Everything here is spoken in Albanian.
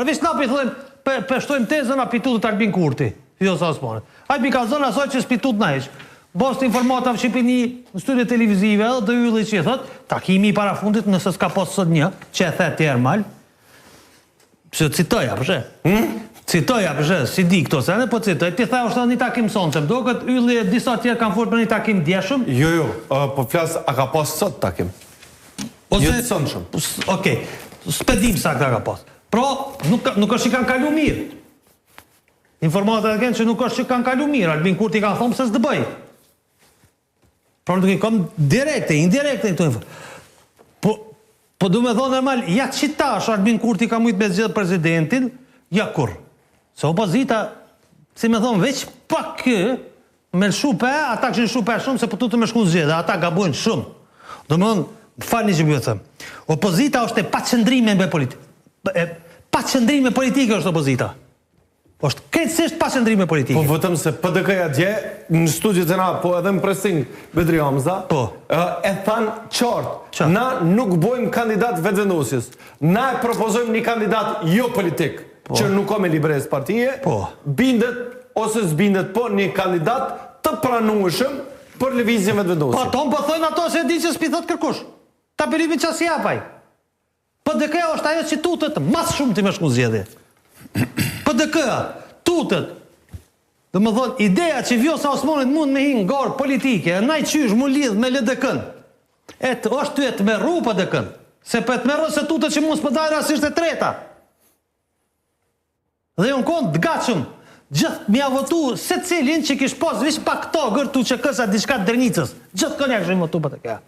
Vis na pi thojmë, peshtojmë tezën a pitutët Albin Kurti. Jo sa s'pone. Hajt mi ka zënë asoj që s'pitut na heq. Bost informata në Shqipini në studio televizive edhe dhe ylli që i thët, takimi I para fundit nëse s'ka posë sot një, që e the tjerë mal. Që citoja, përshe? Citoja, përshe, si di këto sene, po citoj. Ti tha është një takim sonqëm, do këtë ylli e disa tjerë kanë fort për një takim djeshëm? Jo, po flasë, a ka posë sot takim? Një të sonqëm. Okej, s'pedim sa ka posë. Pro, nuk është që kanë kalu mirë. Informatat e kënë që nuk është që kanë kalu mirë, Albin Kurti ka thonë pëse s'dëbëj. Pra nuk I kom direkte, indirekte këto informatat. Po du me thonë normal, ja qitash Albin Kurti ka mujtë me zgjidhë presidentin, ja kur. Se opozita, si me thonë, veç pak kë, me lëshupe, ata këshin lëshupe shumë, se pëtu të me shku zgjidhë, ata gabojnë shumë. Do me thonë, falni që bëjë thëmë, opozita është e pa qëndrime me politikë. Pa qëndrime politike është opozita. është krejtësisht pa qëndrime politike. Po vëtëm se PDK-ja dje, në studiet e na, po edhe në pressing Bedri Hamza, e thanë qartë, na nuk bojmë kandidat vetëvendosjes. Na e propozojmë një kandidat jo politik, që nuk ka me libres partije, bindet ose s'bindet po një kandidat të pranueshëm për lëvizjen vetëvendosje. Po tonë po thojnë ato se di që s'pi thot kërkush. Ta bërimin që si japaj. PDK-ja është ajo që tutet mas shumë të me shku zgjedhje. PDK-ja, tutet. Dhe më thonë, ideja që Vjosa Osmanit mund me hinë garë politike, e naj qysh mu lidh me LDK-n, është ty e të meru PDK-n, se për të meru se tutet që mund s'pëdaj rasisht e treta. Dhe jo në konë t'gatshëm, gjithë mja votu se cilin që kish pas vish pak to gërtu që kësa diçka të dërnicës. Gjithë kënë ja këshim votu PDK-ja.